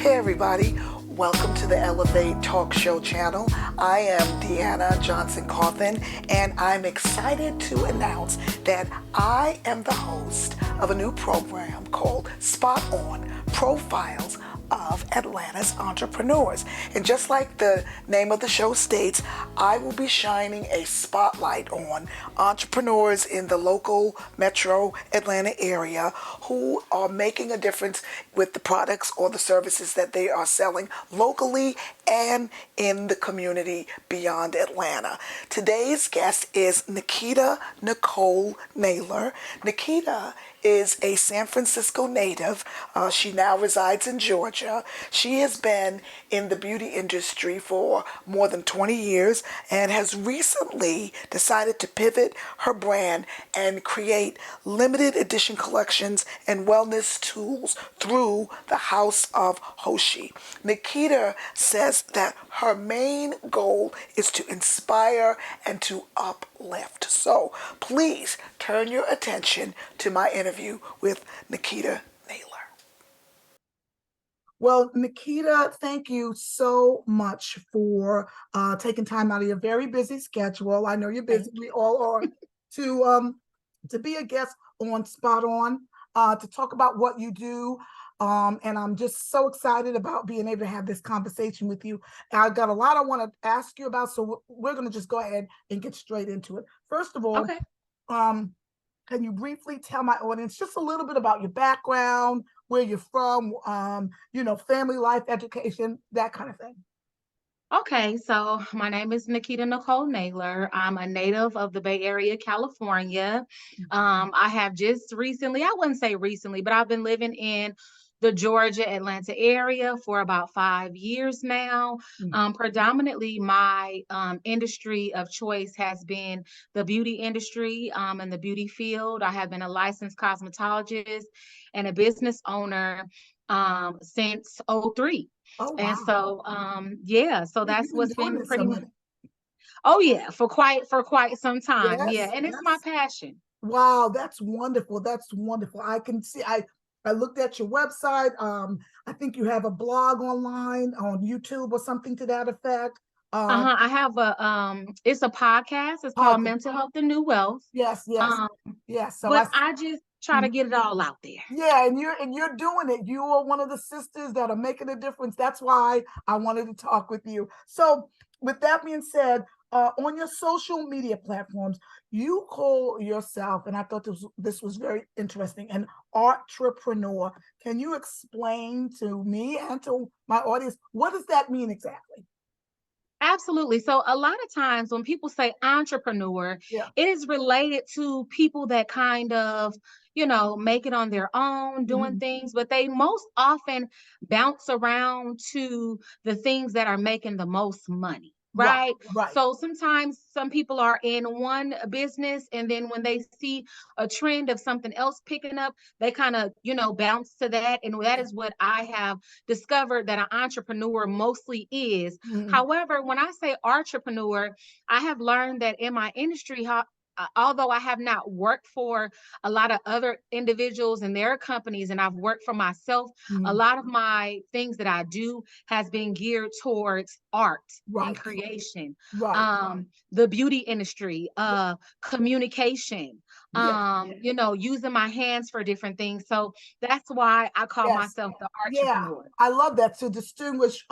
Hey everybody, welcome to the Elevate Talk Show channel. I am Deanna Cauthen, and I'm excited to announce that I am the host of a new program called Spot On Profiles of Atlanta's Entrepreneurs. And just like the name of the show states, I will be shining a spotlight on entrepreneurs in the local metro Atlanta area who are making a difference with the products or the services that they are selling locally and in the community beyond Atlanta. Today's guest is Nikita Nikol Naylor. Nikita is a San Francisco native. She now resides in Georgia. She has been in the beauty industry for more than 20 years and has recently decided to pivot her brand and create limited edition collections and wellness tools through the House of Hoshi. Nikita says that her main goal is to inspire and to uplift. So please turn your attention to my interview with Nikita Naylor. Well, Nikita, thank you so much for taking time out of your very busy schedule. I know you're busy. We all are. To be a guest on Spot On, to talk about what you do. And I'm just so excited about being able to have this conversation with you. I've got a lot I want to ask you about, so we're going to just go ahead and get straight into it. First of all, okay. Can you briefly tell my audience just a little bit about your background, where you're from, family life, education, that kind of thing? Okay, so my name is Nikita Nikol Naylor. I'm a native of the Bay Area, California. I have just recently, I wouldn't say recently, but I've been living in the Georgia, Atlanta area for about 5 years now. Predominantly, my industry of choice has been the beauty industry and the beauty field. I have been a licensed cosmetologist and a business owner since '03. Oh, wow. And so, so that's what's been pretty much. Minute. Oh yeah, for quite some time. Yes, And it's my passion. Wow, that's wonderful. That's wonderful. I can see. I looked at your website. I think you have a blog online on YouTube or something to that effect. I have it's a podcast. It's called Mental Health and New Wealth. Yes. Yes. So but I just try to get it all out there. Yeah, and you're doing it. You are one of the sisters that are making a difference. That's why I wanted to talk with you. So, with that being said, on your social media platforms, you call yourself, and I thought this was very interesting, an entrepreneur. Can you explain to me and to my audience, what does that mean exactly? Absolutely. So a lot of times when people say entrepreneur, it is related to people that kind of, make it on their own, doing things, but they most often bounce around to the things that are making the most money. Right. So sometimes some people are in one business, and then when they see a trend of something else picking up, they kind of, bounce to that. And that is what I have discovered that an entrepreneur mostly is. However, when I say entrepreneur, I have learned that in my industry, although I have not worked for a lot of other individuals and their companies, and I've worked for myself, a lot of my things that I do has been geared towards art and creation, the beauty industry, communication, using my hands for different things. So that's why I call myself the entrepreneur. I love that, to distinguish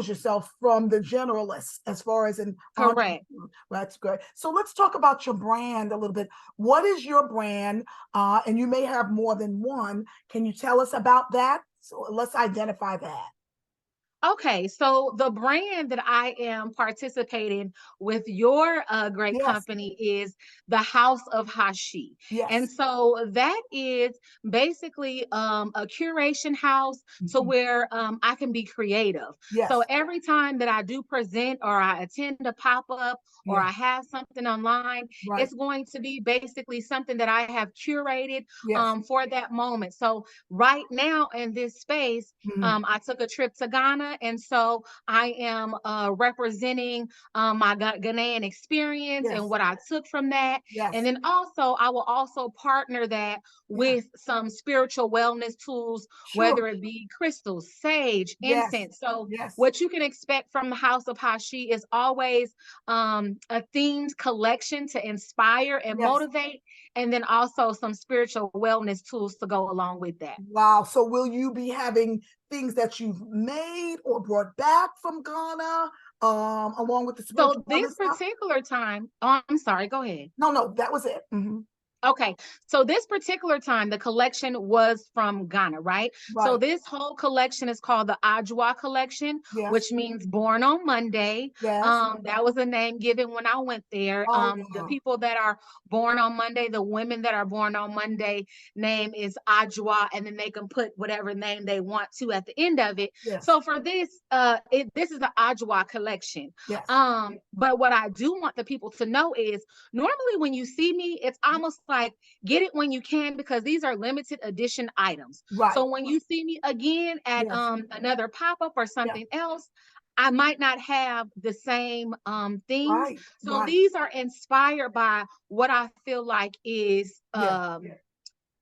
yourself from the generalists as far as an correct. That's great. So let's talk about your brand a little bit. What is your brand? And you may have more than one. Can you tell us about that? So let's identify that. Okay, so the brand that I am participating with your great company is the House of Hoshi. And so that is basically a curation house to where I can be creative. So every time that I do present or I attend a pop-up or I have something online, it's going to be basically something that I have curated for that moment. So right now in this space, I took a trip to Ghana. Ghana, and so I am representing my Ghanaian experience and what I took from that. And then also, I will also partner that with some spiritual wellness tools, whether it be crystals, sage, incense. So what you can expect from the House of Hashi is always a themed collection to inspire and motivate, and then also some spiritual wellness tools to go along with that. Wow. So will you be having things that you've made or brought back from Ghana, along with the spiritual So this stuff? particular time, oh, I'm sorry, go ahead. No, that was it. Okay, so this particular time, the collection was from Ghana, right? So this whole collection is called the Ajwa collection, which means born on Monday. That was a name given when I went there. The people that are born on Monday, the women that are born on Monday, name is Ajwa, and then they can put whatever name they want to at the end of it. So for this, this is the Ajwa collection. But what I do want the people to know is normally when you see me, it's almost like get it when you can, because these are limited edition items. So when you see me again at another pop-up or something else, I might not have the same things. So these are inspired by what I feel like is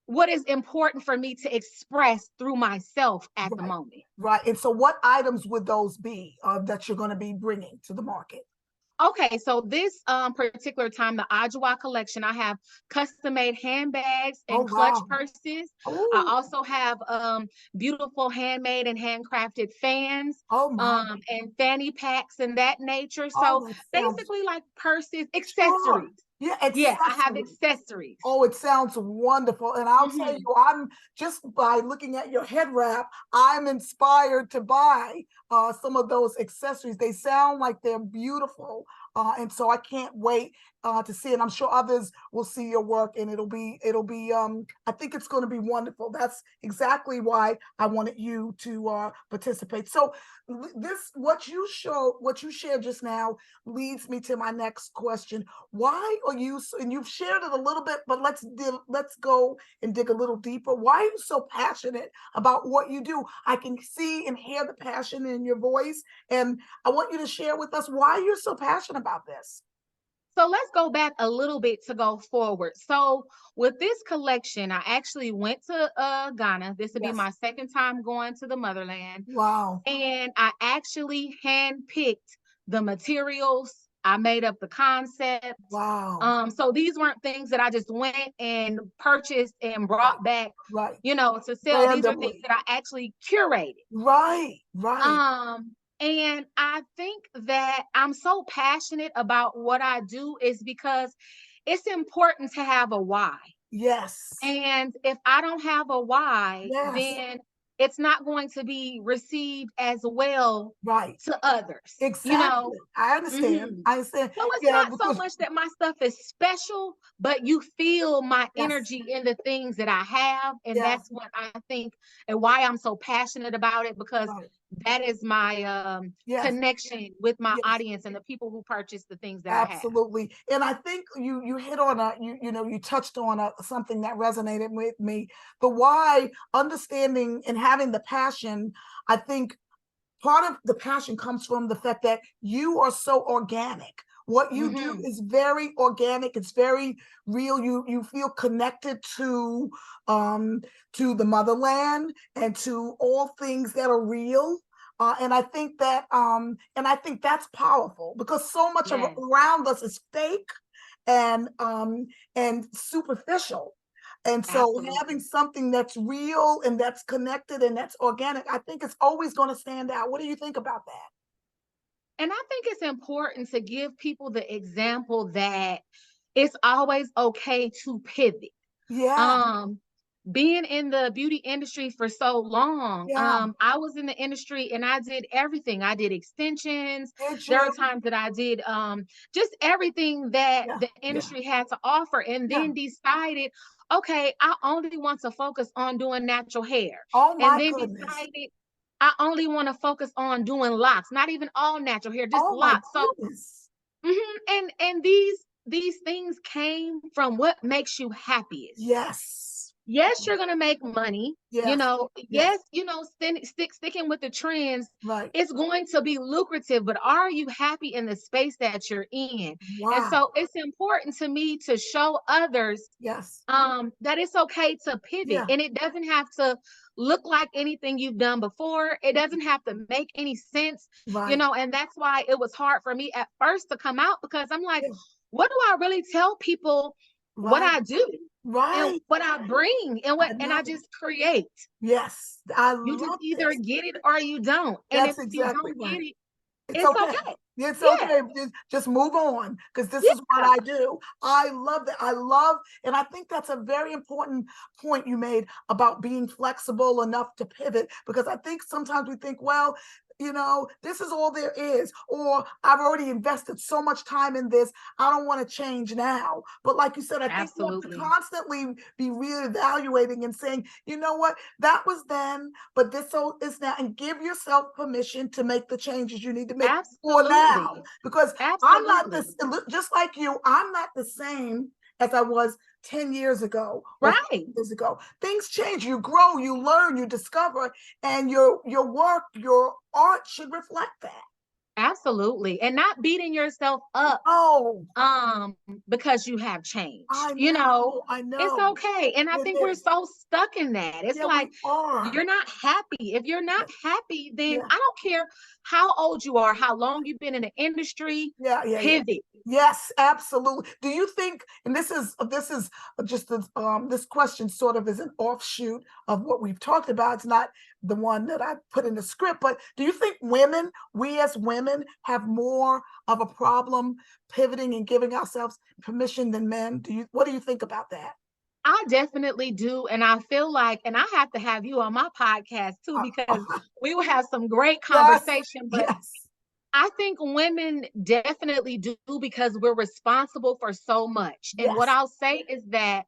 what is important for me to express through myself at the moment. And so what items would those be that you're going to be bringing to the market? Okay, so this particular time, the Ajwa collection, I have custom-made handbags and clutch purses. I also have beautiful handmade and handcrafted fans and fanny packs and that nature. So basically like purses, accessories. Yeah, I have accessories. Oh, it sounds wonderful. And I'll tell you, I'm just by looking at your head wrap, I'm inspired to buy some of those accessories. They sound like they're beautiful. And so I can't wait to see it. I'm sure others will see your work, and it'll be I think it's going to be wonderful. That's exactly why I wanted you to participate. So what you shared just now leads me to my next question. Why are you, and you've shared it a little bit, but let's go and dig a little deeper. Why are you so passionate about what you do? I can see and hear the passion in your voice, and I want you to share with us why you're so passionate about this. So let's go back a little bit to go forward. So with this collection, I actually went to Ghana. This would be my second time going to the motherland. Wow. And I actually handpicked the materials. I made up the concept. Wow. So these weren't things that I just went and purchased and brought back, you know, to sell. Randomly. These are things that I actually curated. Right. And I think that I'm so passionate about what I do is because it's important to have a why. Yes. And if I don't have a why, then it's not going to be received as well to others. Exactly. You know? I understand. I understand. So it's not so much that my stuff is special, but you feel my energy in the things that I have. And that's what I think and why I'm so passionate about it, because that is my connection with my audience and the people who purchase the things that I have. Absolutely. And I think you hit on you touched on something that resonated with me. The why, understanding and having the passion. I think part of the passion comes from the fact that you are so organic. What you do is very organic. It's very real. You feel connected to the motherland and to all things that are real. And I think that's powerful, because so much around us is fake and superficial. And so having something that's real and that's connected and that's organic, I think it's always going to stand out. What do you think about that? And I think it's important to give people the example that it's always okay to pivot. Being in the beauty industry for so long, I was in the industry and I did everything. I did extensions. There are times that I did just everything that the industry had to offer, and then decided, okay, I only want to focus on doing natural hair. And then decided I only want to focus on doing locks, not even all natural hair, just locks. So, and these things came from what makes you happiest. Yes. yes, you're gonna make money. You Yes. know, Yes. yes, you know, sticking with the trends, Right. it's going to be lucrative, but are you happy in the space that you're in? And Wow. so it's important to me to show others Yes. that it's okay to pivot, Yeah. and it doesn't have to look like anything you've done before. It doesn't have to make any sense, you Right. know, and that's why it was hard for me at first to come out, because I'm like, Yeah. what do I really tell people what Right. I do and Right. what I bring and I I know. just create. Yes. I You just love either this. get it or you don't. And if That's you exactly don't right. get it, It's it's okay. okay. It's Yeah. okay. Just move on because this is what Yeah. I do. I love that. I love, and I think that's a very important point you made about being flexible enough to pivot, because I think sometimes we think, well, this is all there is, or I've already invested so much time in this, I don't want to change now. But like you said, I think we have to Absolutely. constantly be reevaluating and saying, you know what, that was then, but this is now, and give yourself permission to make the changes you need to make for now. Absolutely. Because I'm not Absolutely. this, just like you, I'm not the same as I was 10 years ago or 5 Right. years ago. Things change, you grow, you learn, you discover, and your work, your art should reflect that. Absolutely. And not beating yourself up Oh, um because you have changed. I You know, know, I it's know. okay. And I It think we're is. so stuck in that. It's Yeah, we like are. you're not happy. If you're not Yeah, happy, then yeah, I don't care how old you are, how long you've been in the industry, yeah, yeah, yeah. pivot. Yes, absolutely. Do you think, and this is just this question sort of is an offshoot of what we've talked about. It's not the one that I put in the script, but do you think we as women, have more of a problem pivoting and giving ourselves permission than men? What do you think about that? I definitely do. And I feel like, and I have to have you on my podcast too, because Uh, we will have some great yes, conversation. But yes, I think women definitely do, because we're responsible for so much. And what yes, I'll say is that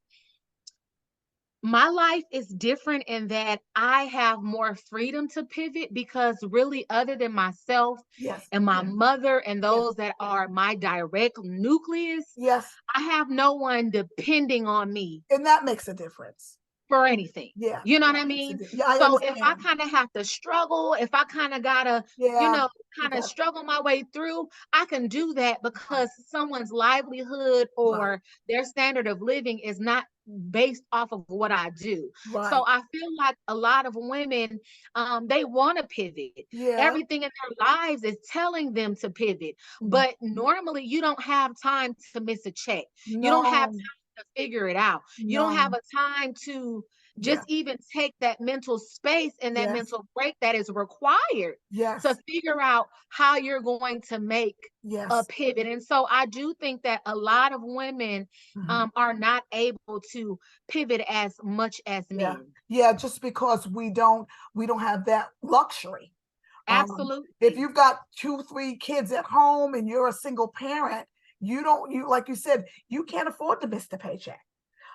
my life is different in that I have more freedom to pivot, because really, other than myself yes, and my mother and yes, those that are my direct nucleus, yes, I have no one depending on me and that makes a difference. for anything. Yeah, You know what that I makes a mean? difference. Yeah, I So if I understand. kind of have to struggle, if I kind of gotta, you Yeah, know, you kind of got struggle my way through, I can do that, right, because someone's livelihood right, or their standard of living is not based off of what I do. So right. I feel like a lot of women, they want to pivot. Yeah. Everything in their lives is telling them to pivot, Mhm. but normally you don't have time to miss a check. You don't have No, time to figure it out. You don't have no. a time to Yeah. just even take that mental space and that Yes. mental break that is required to Yes. figure out how you're going to make a Yes. pivot. And so I do think that a lot of women Mhm. are not able to pivot as much as Yeah. men. Yeah. Just because we don't have that luxury. If Absolutely. you've got 2, 3 kids at home and you're a single parent, like you said, you can't afford to miss the paycheck.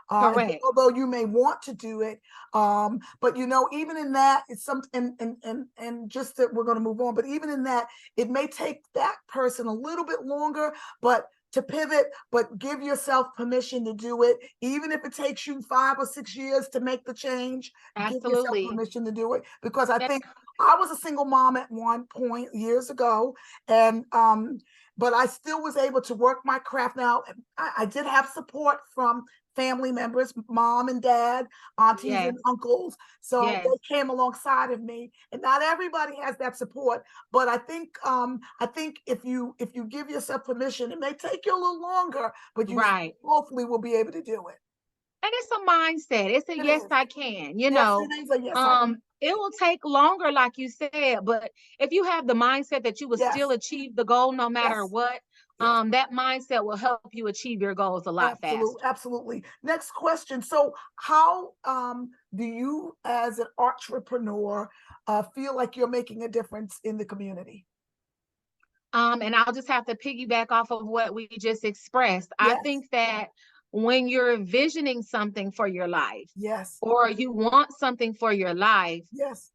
Correct. Although you may want to do it, but even in that, it's some and just that we're going to move on. But even in that, it may take that person a little bit longer, but to pivot, but give yourself permission to do it, even if it takes you 5 or 6 years to make the change. Give yourself Absolutely. permission to do it, because I And think I was a single mom at one point years ago, and but I still was able to work my craft. Now I did have support from family members, mom and dad, aunties and yes, uncles. So yes, they came alongside of me. And not everybody has that support. But I think if you give yourself permission, it may take you a little longer, but you right. hopefully will be able to do it. And it's a mindset. It's a It yes, is. I can, you Yes, know. it is a yes, I can. It will take longer, like you said, but if you have the mindset that you will still Yes, achieve the goal no matter yes, what, yes. that mindset will help you achieve your goals a lot Absolutely, faster. absolutely. Next question. So, how do you, as an entrepreneur, feel like you're making a difference in the community? And I'll just have to piggyback off of what we just expressed. I Yes. think that when you're envisioning something for your life, yes, or you want something for your life, yes,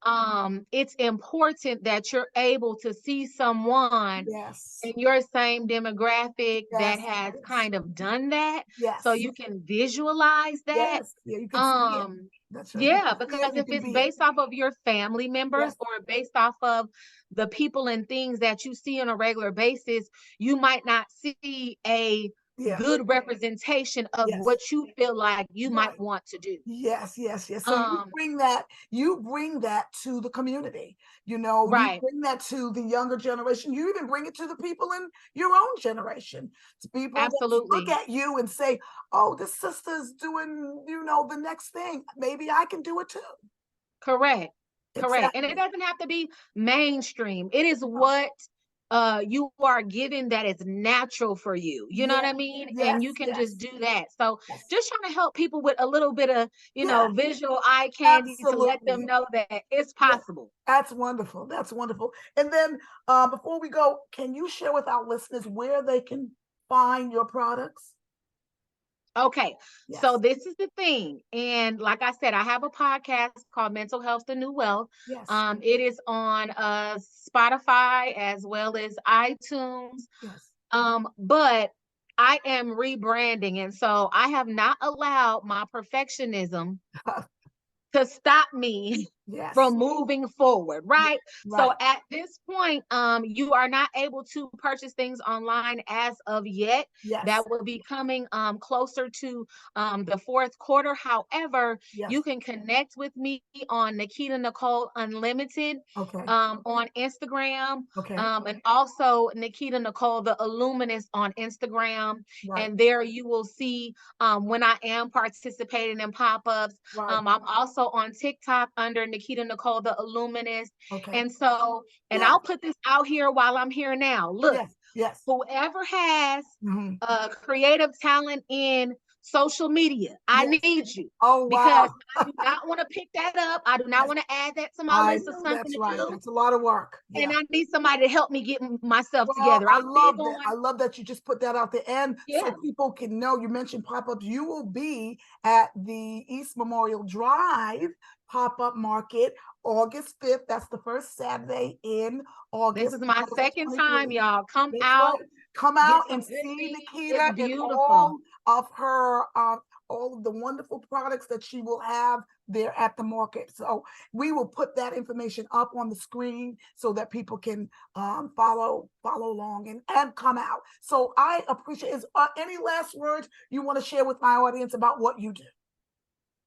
it's important that you're able to see someone yes, in your same demographic that yes, has yes, kind of done that, so yes, you can visualize that. yes. Yeah, you can see it. Um, That's right. You yeah, can see it. because You if can it's be it. based off of your family members Yes, or based off of the people and things that you see on a regular basis, you might not see a yeah, good representation of yes, what you feel like you might right. want to do. Yes, yes, yes. So Um, you bring that to the community. You right, bring that to the younger generation. You even bring it to the people in your own generation. To people that look absolutely. at you and say, "Oh, this sister's doing, the next thing. Maybe I can do it too." Correct. Correct. And it Exactly. doesn't have to be mainstream. It is No. what you are given that is natural for you. You know what Yes, I mean? And yes, you can just yes, do that. So yes. just trying to help people with a little bit of, Yeah, visual eye candy to let them absolutely. know that it's Yeah, possible. that's wonderful. That's wonderful. And then before we go, can you share with our listeners where they can find your products? Okay, so Yes, this is the thing. And like I said, I have a podcast called Mental Health the New Wealth. yes, It is on Spotify as well as iTunes. yes. But I am rebranding. And so I have not allowed my perfectionism to stop me Yes, from moving forward, right? So right. at this point, you are not able to purchase things online as of yet. Yes, That will be coming closer to the fourth quarter. However, you yes. can connect with me on Nikita Nikol Unlimited Okay, on Instagram, okay, and also Nikita Nikol the Illuminist on Instagram. right, And there you will see when I am participating in pop-ups. right. I'm also on TikTok under Nikita Nikol the Illuminist. Okay. And so, and Yes, I'll put this out here while I'm here now. Look, yes, yes. whoever has Mhm. creative talent in social media, I Yes. need you, Oh, because wow. I do not want to pick that up. I do not Yes, want to add that to my I list of know something that's to right. do. That's a lot of work. And Yeah. I need somebody to help me get myself Well, together. I I'm big love that. on, I love that you just put that out there. And yeah, so people can know, you mentioned pop-ups. You will be at the East Memorial Drive pop-up market August 5th. That's the first Saturday in this August is my second time, 2023. y'all. Come That's out, right. Come get out some and good see things. It's Nikita and beautiful. of her all of the wonderful products that she will have there at the market. So we will put that information up on the screen so that people can follow along and come out. So I appreciate. Is any last words you want to share with my audience about what you do?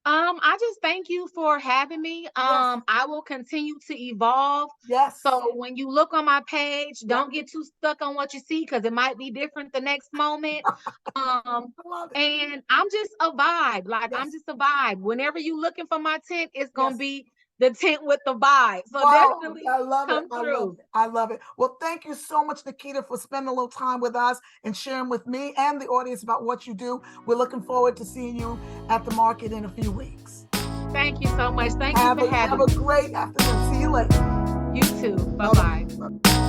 I just thank you for having me. Yes, I will continue to evolve. yes, So when you look on my page, yeah. don't get too stuck on what you see because it might be different the next moment. Um, I love it. and I'm just a vibe. Like I'm Yes, just a vibe. Whenever you looking for my tent, it's gonna yes. be the tent with the vibe. So Wow, definitely I love it. come I love through. it. I love it. Well, thank you so much, Nikita, for spending a little time with us and sharing with me and the audience about what you do. We're looking forward to seeing you at the market in a few weeks. Thank you so much. Thank you for Have having a me. great afternoon. See you later. You too. Bye Bye bye. bye.